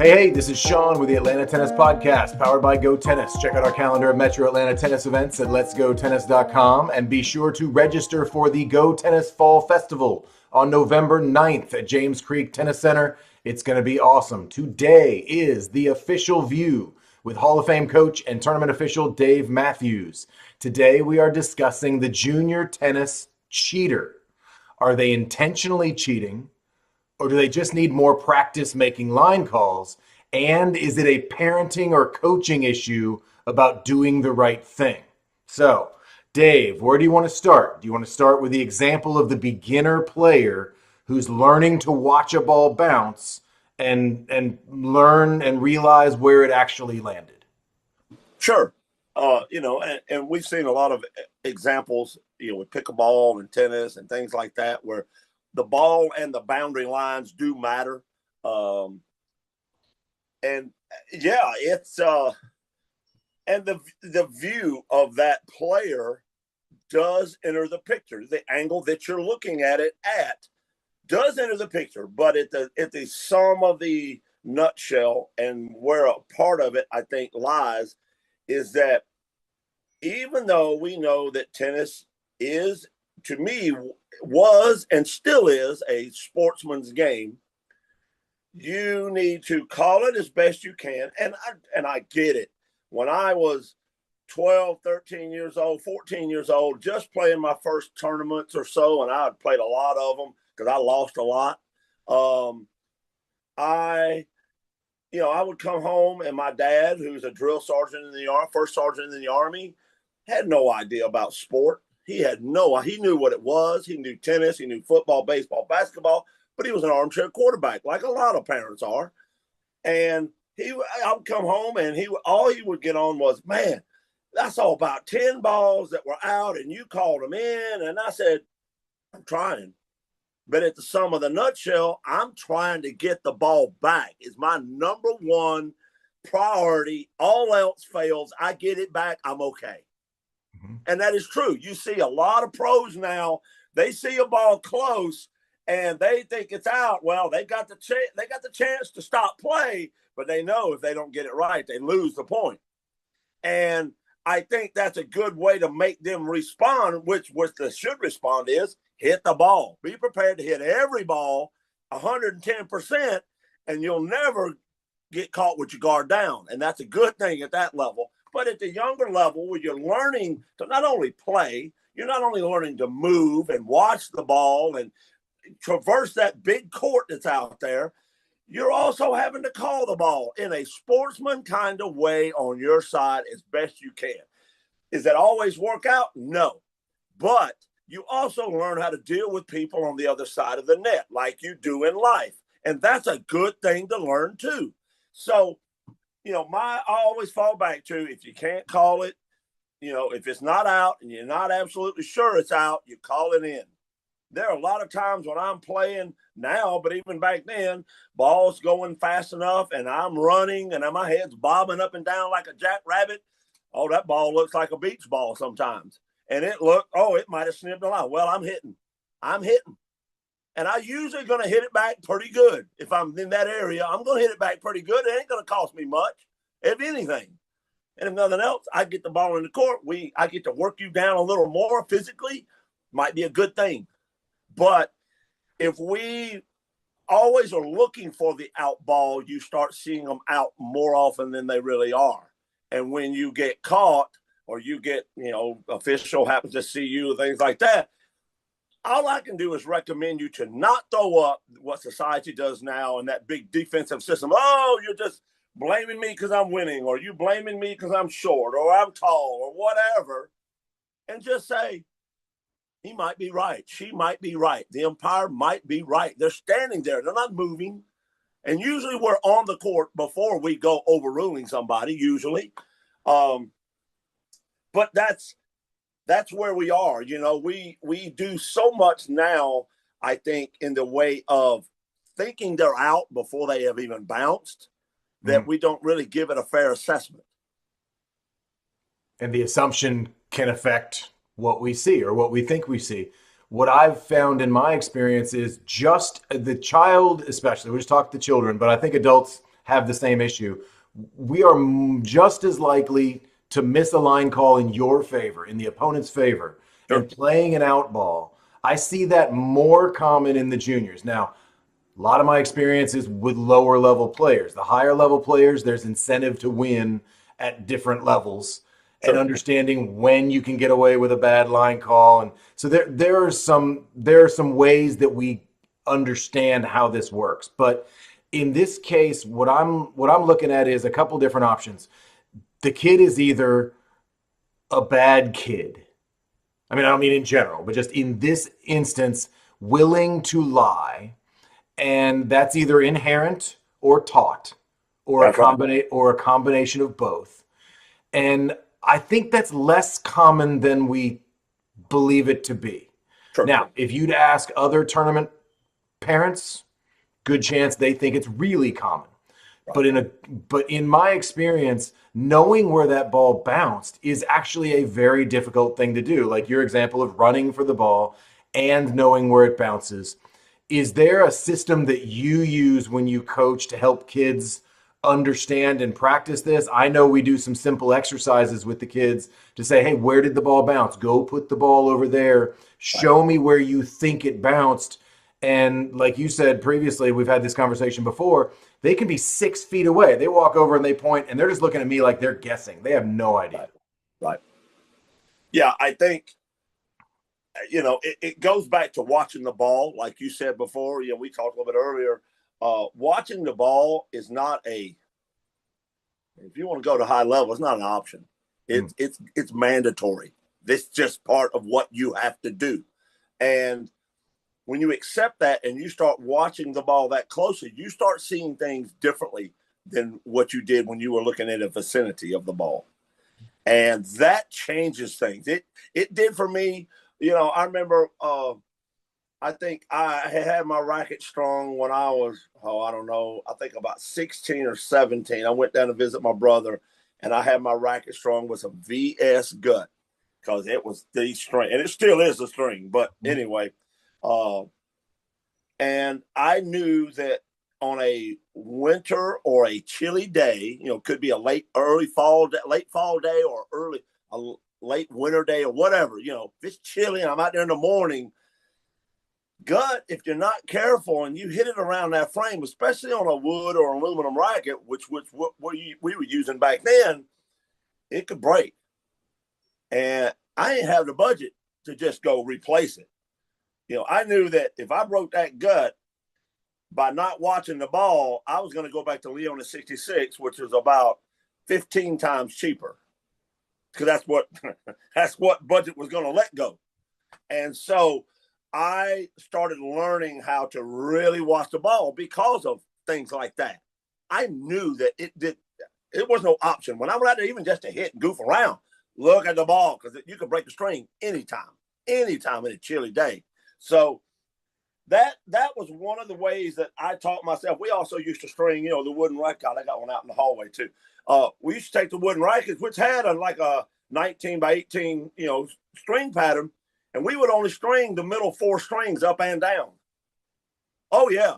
Hey, this is Shaun with the Atlanta Tennis Podcast, powered by GoTennis. Check out our calendar of Metro Atlanta tennis events at letsgotennis.com and be sure to register for the Go Tennis Fall Festival on November 9th at James Creek Tennis Center. It's going to be awesome. Today is the official view with Hall of Fame coach and tournament official Dave Matthews. Today we are discussing the junior tennis cheater. Are they intentionally cheating? Or do they just need more practice making line calls? And is it a parenting or coaching issue about doing the right thing? So, Dave, where do you want to start? Do you want to start with the example of the beginner player who's learning to watch a ball bounce and learn and realize where it actually landed? Sure. And we've seen a lot of examples, with pickleball and tennis and things like that, where the ball and the boundary lines do matter. And the view of that player does enter the picture. The angle that you're looking at it at does enter the picture, but at the sum of the nutshell, and where a part of it I think lies, is that even though we know that tennis is, to me, was and still is a sportsman's game, you need to call it as best you can. And I get it. When I was 12, 13 years old, 14 years old, just playing my first tournaments or so, and I had played a lot of them because I lost a lot. I would come home, and my dad, who's a drill sergeant in the Army, first sergeant in the Army, had no idea about sport. He knew what it was. He knew tennis. He knew football, baseball, basketball, but he was an armchair quarterback, like a lot of parents are. And I would come home, and all he would get on was, man, I saw about 10 balls that were out, and you called them in. And I said, I'm trying. But at the sum of the nutshell, I'm trying to get the ball back. It's my number one priority. All else fails, I get it back, I'm okay. And that is true. You see a lot of pros now, they see a ball close and they think it's out. Well, they got the chance to stop play, but they know if they don't get it right, they lose the point. And I think that's a good way to make them respond, which they should respond is hit the ball. Be prepared to hit every ball 110%, and you'll never get caught with your guard down. And that's a good thing at that level. But at the younger level, where you're learning to not only play, you're not only learning to move and watch the ball and traverse that big court that's out there, you're also having to call the ball in a sportsman kind of way on your side as best you can. Is that always work out? No. But you also learn how to deal with people on the other side of the net like you do in life. And that's a good thing to learn too. So, I always fall back to, if you can't call it, if it's not out and you're not absolutely sure it's out, you call it in. There are a lot of times when I'm playing now, but even back then, ball's going fast enough and I'm running and my head's bobbing up and down like a jackrabbit. Oh, that ball looks like a beach ball sometimes. And it might have snipped the line. Well, I'm hitting. And I usually going to hit it back pretty good. If I'm in that area, I'm going to hit it back pretty good. It ain't going to cost me much, if anything. And if nothing else, I get the ball in the court. I get to work you down a little more physically. Might be a good thing. But if we always are looking for the out ball, you start seeing them out more often than they really are. And when you get caught or you get, official happens to see you, things like that, all I can do is recommend you to not throw up what society does now in that big defensive system. Oh, you're just blaming me because I'm winning, or you blaming me because I'm short, or I'm tall, or whatever. And just say, he might be right. She might be right. The umpire might be right. They're standing there. They're not moving. And usually we're on the court before we go overruling somebody, usually. But that's where we are. We do so much now, I think, in the way of thinking they're out before they have even bounced, that we don't really give it a fair assessment. And the assumption can affect what we see or what we think we see. What I've found in my experience is just the child, especially, we just talk to children, but I think adults have the same issue. We are just as likely to miss a line call in your favor, in the opponent's favor, Sure. and playing an out ball. I see that more common in the juniors. Now, a lot of my experience is with lower level players. The higher level players, there's incentive to win at different levels and Sure. understanding when you can get away with a bad line call. And so there are some ways that we understand how this works. But in this case, what I'm looking at is a couple different options. The kid is either a bad kid. I mean, I don't mean in general, but just in this instance, willing to lie, and that's either inherent or taught, or That's right. a combination of both. And I think that's less common than we believe it to be. Sure. Now, if you'd ask other tournament parents, good chance they think it's really common. Right. But in my experience, knowing where that ball bounced is actually a very difficult thing to do. Like your example of running for the ball and knowing where it bounces. Is there a system that you use when you coach to help kids understand and practice this? I know we do some simple exercises with the kids to say, hey, where did the ball bounce? Go put the ball over there. Show me where you think it bounced. And like you said previously, we've had this conversation before, they can be 6 feet away. They walk over and they point and they're just looking at me like they're guessing. They have no idea. Right. Yeah, I think, it goes back to watching the ball. Like you said before, we talked a little bit earlier. Watching the ball is not if you want to go to high level, it's not an option. It's mandatory. This is just part of what you have to do. And when you accept that and you start watching the ball that closely, you start seeing things differently than what you did when you were looking at a vicinity of the ball. And that changes things. It did for me. I remember I think I had my racket strong when I was, I don't know, I think about 16 or 17. I went down to visit my brother, and I had my racket strong with some VS gut because it was the string, and it still is the string. But anyway, and I knew that on a winter or a chilly day, could be a late fall day or a late winter day or whatever, if it's chilly and I'm out there in the morning, gut, if you're not careful and you hit it around that frame, especially on a wood or aluminum racket, which we were using back then, it could break. And I didn't have the budget to just go replace it. I knew that if I broke that gut by not watching the ball, I was going to go back to Leona 66, which was about 15 times cheaper, because that's what budget was going to let go. And so I started learning how to really watch the ball because of things like that. I knew that it was no option. When I went out there, even just to hit and goof around, look at the ball, because you can break the string anytime in a chilly day. So that was one of the ways that I taught myself. We also used to string, the wooden racket. I got one out in the hallway too. We used to take the wooden rackets, which had a 19 by 18, string pattern, and we would only string the middle 4 strings up and down. Oh yeah.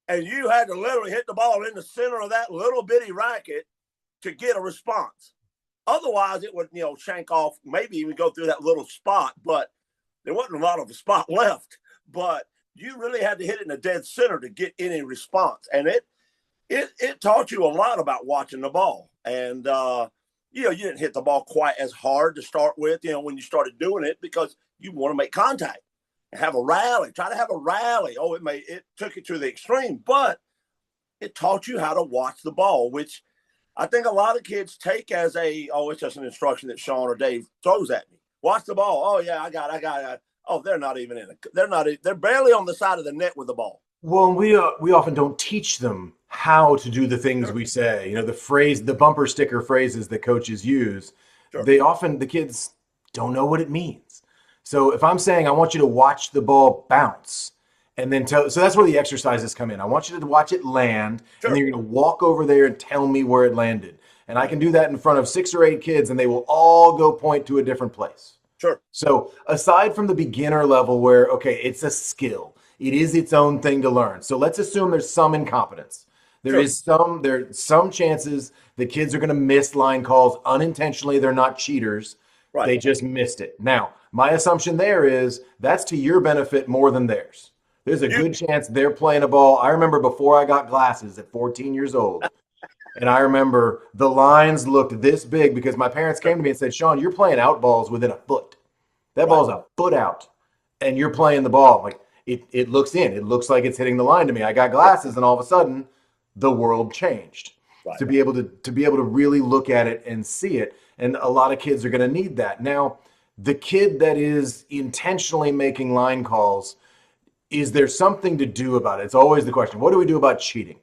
And you had to literally hit the ball in the center of that little bitty racket to get a response. Otherwise it would, shank off, maybe even go through that little spot, but there wasn't a lot of a spot left. But you really had to hit it in the dead center to get any response. And it taught you a lot about watching the ball. And, you didn't hit the ball quite as hard to start with, when you started doing it, because you want to make contact and have a rally, try to have a rally. Oh, it took it to the extreme, but it taught you how to watch the ball, which I think a lot of kids take as it's just an instruction that Shaun or Dave throws at me. Watch the ball. Oh yeah, I got it. Oh, they're not even in it. They're barely on the side of the net with the ball. Well, we often don't teach them how to do the things we say. The bumper sticker phrases that coaches use. Sure. The kids don't know what it means. So if I'm saying I want you to watch the ball bounce, and then so that's where the exercises come in. I want you to watch it land, and then you're going to walk over there and tell me where it landed. And I can do that in front of 6 or 8 kids, and they will all go point to a different place. Sure. So aside from the beginner level where, okay, it's a skill, it is its own thing to learn. So let's assume there's some incompetence. Sure. There's some chances the kids are going to miss line calls unintentionally. They're not cheaters. Right. They just missed it. Now, my assumption there is that's to your benefit more than theirs. There's a You good chance they're playing a ball. I remember before I got glasses at 14 years old, and I remember the lines looked this big because my parents came to me and said, Shaun, you're playing out balls within a foot. That right. ball's a foot out, and you're playing the ball. Like it looks in. It looks like it's hitting the line to me. I got glasses, and all of a sudden, the world changed. Right. To be able to really look at it and see it. And a lot of kids are going to need that. Now, the kid that is intentionally making line calls, is there something to do about it? It's always the question. What do we do about cheating?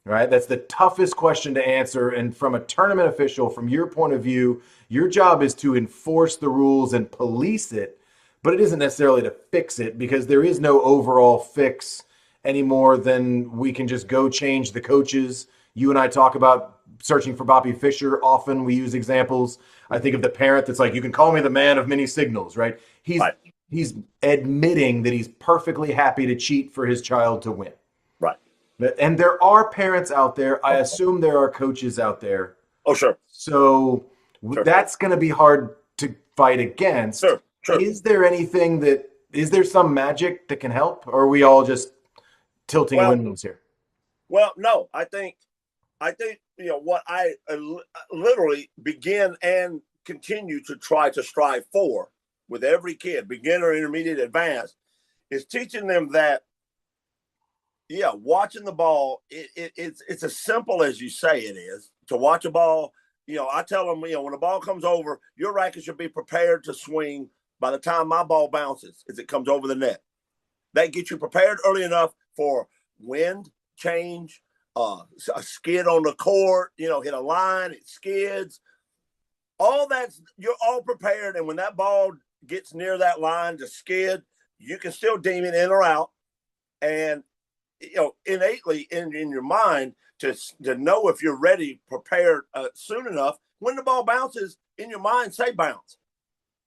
Right? That's the toughest question to answer. And from a tournament official, from your point of view, your job is to enforce the rules and police it, but it isn't necessarily to fix it because there is no overall fix any more than we can just go change the coaches. You and I talk about searching for Bobby Fischer. Often we use examples. I think of the parent that's like, you can call me the man of many signals, right? Right. He's admitting that he's perfectly happy to cheat for his child to win. Right. And there are parents out there. I assume there are coaches out there. Oh, sure. So Sure. that's going to be hard to fight against. Sure. Sure. Is there some magic that can help? Or are we all just tilting windmills here? Well, no, I think, what I literally begin and continue to try to strive for with every kid, beginner, intermediate, advanced, is teaching them that, watching the ball, it's as simple as you say it is. To watch a ball, I tell them, when the ball comes over, your racket should be prepared to swing by the time my ball bounces as it comes over the net. That gets you prepared early enough for wind change, a skid on the court, hit a line, it skids. All that's, you're all prepared. And when that ball gets near that line to skid, you can still deem it in or out. And, innately in your mind to know if you're ready, prepared soon enough, when the ball bounces in your mind, say bounce.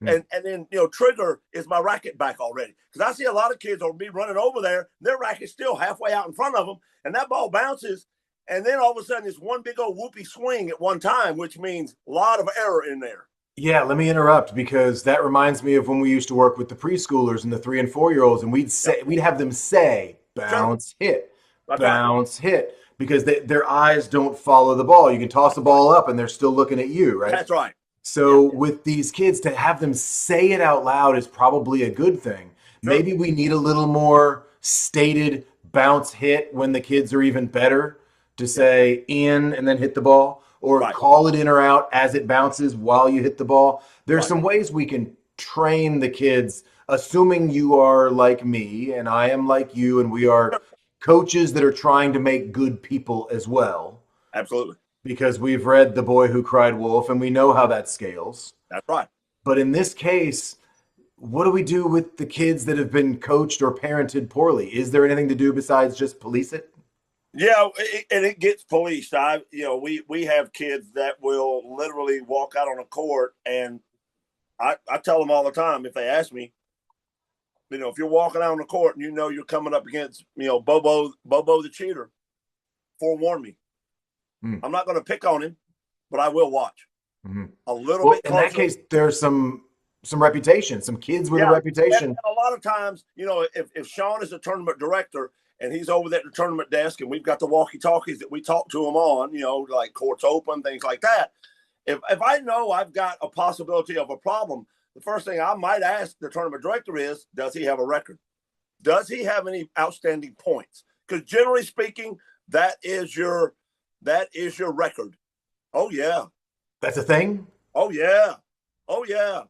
And then, trigger, is my racket back already? Because I see a lot of kids will be running over there, their racket's still halfway out in front of them, and that ball bounces, and then all of a sudden it's one big old whoopee swing at one time, which means a lot of error in there. Yeah, let me interrupt because that reminds me of when we used to work with the preschoolers and the 3 and 4-year-olds, and we'd have them say bounce, hit, That's bounce, hit, because their eyes don't follow the ball. You can toss the ball up and they're still looking at you, right? That's right. So with these kids, to have them say it out loud is probably a good thing. Sure. Maybe we need a little more stated bounce hit when the kids are even better to say in and then hit the ball, or call it in or out as it bounces while you hit the ball. There's some ways we can train the kids, assuming you are like me and I am like you, and we are coaches that are trying to make good people as well. Absolutely. Because we've read The Boy Who Cried Wolf and we know how that scales. That's right. But in this case, what do we do with the kids that have been coached or parented poorly? Is there anything to do besides just police it? Yeah, and it gets policed. We have kids that will literally walk out on a court, and I tell them all the time, if they ask me, if you're walking out on the court and you're coming up against, Bobo the cheater, forewarn me. I'm not going to pick on him, but I will watch a little bit closer. In that case, there's some reputation, some kids with a reputation. And a lot of times, if Shaun is a tournament director and he's over there at the tournament desk and we've got the walkie-talkies that we talk to him on, like courts open, things like that. If I know I've got a possibility of a problem, the first thing I might ask the tournament director is, does he have a record? Does he have any outstanding points? Because generally speaking, that is your record. Oh, yeah. That's a thing? Oh, yeah. Oh, yeah.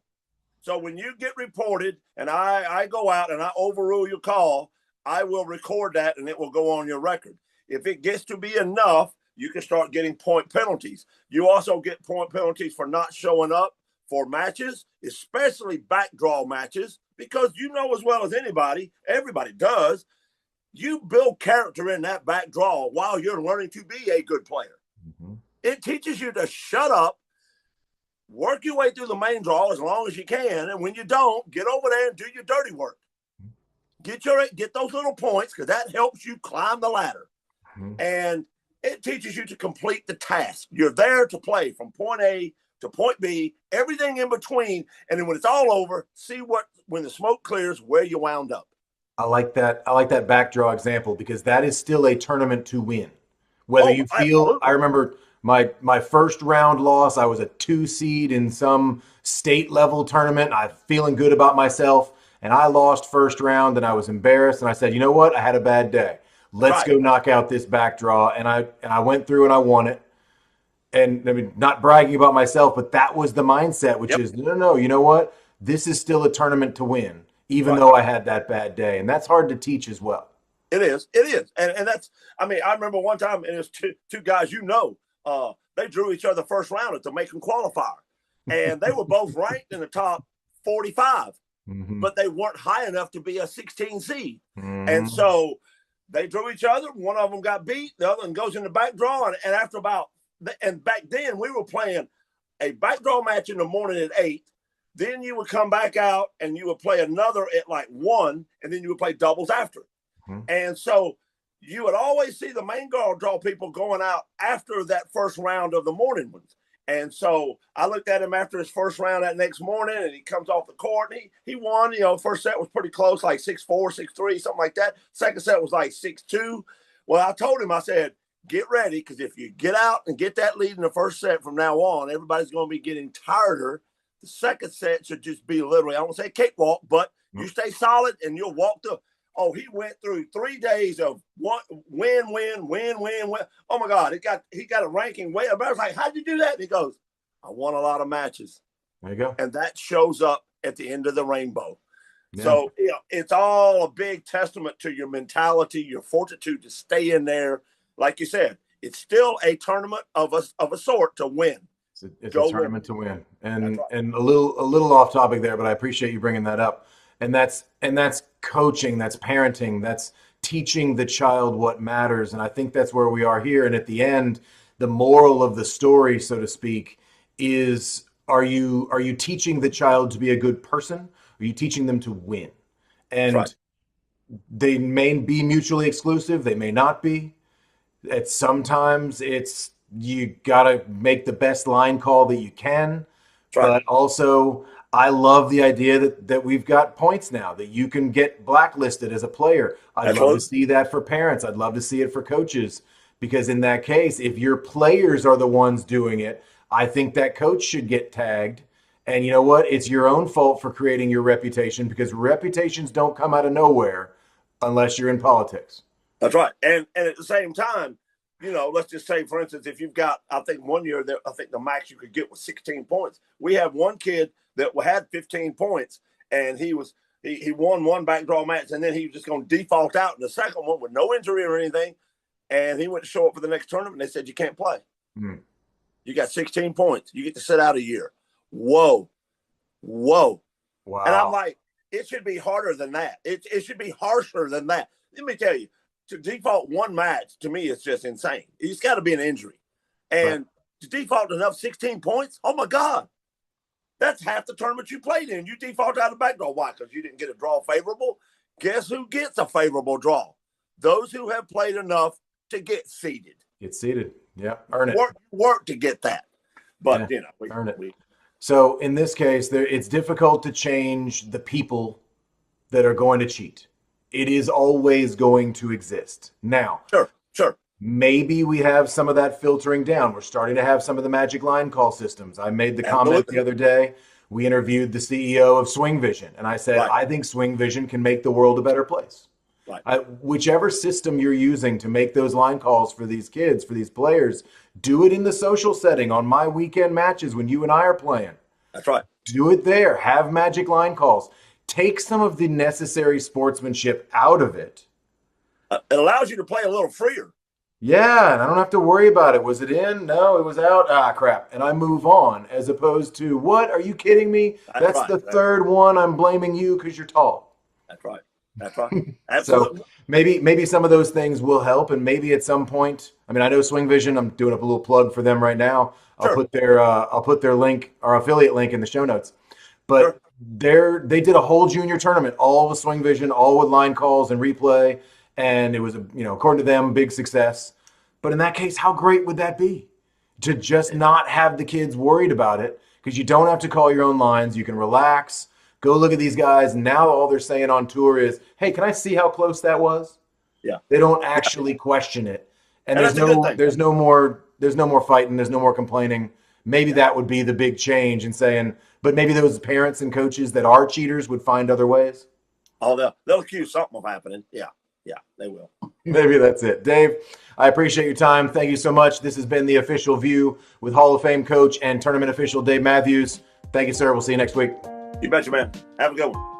So when you get reported and I go out and I overrule your call, I will record that and it will go on your record. If it gets to be enough, you can start getting point penalties. You also get point penalties for not showing up for matches, especially backdraw matches, because as well as everybody does, you build character in that back draw while you're learning to be a good player. It teaches you to shut up, work your way through the main draw as long as you can, and when you don't, get over there and do your dirty work. Get those little points, because that helps you climb the ladder. And It teaches you to complete the task. You're there to play from point A to point B, everything in between. And then when it's all over, see when the smoke clears, where you wound up. I like that. I like that backdraw example because that is still a tournament to win. Whether Oh, you feel, I absolutely. remember my first round loss, I was a 2 seed in some state level tournament. I'm feeling good about myself, and I lost first round, and I was embarrassed. And I said, you know what? I had a bad day. That's Let's right. go knock out this backdraw. And I went through and I won it. And I mean, not bragging about myself, but that was the mindset, which Yep. is no, no, no. You know what? This is still a tournament to win, even Right. though I had that bad day, and that's hard to teach as well. It is. It is. And that's, I mean, I remember one time, and it was two guys, they drew each other first round at the Macon qualifier. And they were both ranked in the top 45, Mm-hmm. but they weren't high enough to be a 16 seed. And Mm-hmm. so they drew each other. One of them got beat, the other one goes in the back draw. And after and back then we were playing a back draw match in the morning at 8. Then you would come back out and you would play another at like 1, and then you would play doubles after. And so you would always see the main guard draw people going out after that first round of the morning ones. And so I looked at him after his first round that next morning, and he comes off the court, and he won. First set was pretty close, like 6-4, 6-3, something like that. Second set was like 6-2. Well, I told him, I said, get ready, because if you get out and get that lead in the first set from now on, everybody's going to be getting tireder. The second set should just be literally, I don't want to say cakewalk, but you stay solid and you'll walk the. Oh, he went through 3 days of win. Oh my God, he got a ranking way. I was like, how'd you do that? And he goes, I won a lot of matches. There you go. And that shows up at the end of the rainbow. Yeah. So it's all a big testament to your mentality, your fortitude to stay in there. Like you said, it's still a tournament of a sort to win. It's a tournament to win. Right. And a little off topic there, but I appreciate you bringing that up. And that's coaching, that's parenting, that's teaching the child what matters. And I think that's where we are here. And at the end, the moral of the story, so to speak, is are you teaching the child to be a good person? Are you teaching them to win? And Right. they may be mutually exclusive, they may not be. Sometimes it's you gotta make the best line call that you can. Right. But also I love the idea that we've got points now, that you can get blacklisted as a player. I'd love to see that for parents. I'd love to see it for coaches, because in that case, if your players are the ones doing it, I think that coach should get tagged. And you know what? It's your own fault for creating your reputation, because reputations don't come out of nowhere unless you're in politics. That's right. And at the same time, let's just say, for instance, if you've got, I think one year, I think the max you could get was 16 points. We have one kid that had 15 points, and he won one backdraw match, and then he was just going to default out in the second one with no injury or anything. And he went to show up for the next tournament, and they said, you can't play. You got 16 points. You get to sit out a year. Whoa. Wow. And I'm like, it should be harder than that. It should be harsher than that. Let me tell you, to default one match, to me, it's just insane. It's got to be an injury. And to default enough 16 points, oh my God. That's half the tournament you played in. You default out of the back draw. Why? Because you didn't get a draw favorable. Guess who gets a favorable draw? Those who have played enough to get seeded. Get seeded. Yeah. Earn it. Work to get that. But, earn it. So in this case, it's difficult to change the people that are going to cheat. It is always going to exist. Now, Sure. Maybe we have some of that filtering down. We're starting to have some of the magic line call systems. I made the comment the other day. We interviewed the CEO of Swing Vision, and I said, I think Swing Vision can make the world a better place. Right. Whichever system you're using to make those line calls for these kids, for these players, do it in the social setting on my weekend matches when you and I are playing. That's right. Do it there. Have magic line calls. Take some of the necessary sportsmanship out of it. It allows you to play a little freer. Yeah, and I don't have to worry about it. Was it in? No, it was out. Ah, crap. And I move on, as opposed to, what? Are you kidding me? That's the third one. I'm blaming you because you're tall. That's right. Absolutely. So maybe some of those things will help, and maybe at some point, I mean, I know Swing Vision, I'm doing up a little plug for them right now. I'll put their link, our affiliate link, in the show notes. But they did a whole junior tournament, all with Swing Vision, all with line calls and replay. And it was, according to them, big success. But in that case, how great would that be? To just not have the kids worried about it, because you don't have to call your own lines. You can relax, go look at these guys. Now all they're saying on tour is, hey, can I see how close that was? Yeah. They don't actually question it. And that's a good thing. there's no more fighting, there's no more complaining. Maybe that would be the big change in saying, but maybe those parents and coaches that are cheaters would find other ways. Oh, they'll accuse something of happening. Yeah, they will. Maybe that's it. Dave, I appreciate your time. Thank you so much. This has been The Official View with Hall of Fame coach and tournament official Dave Matthews. Thank you, sir. We'll see you next week. You betcha, man. Have a good one.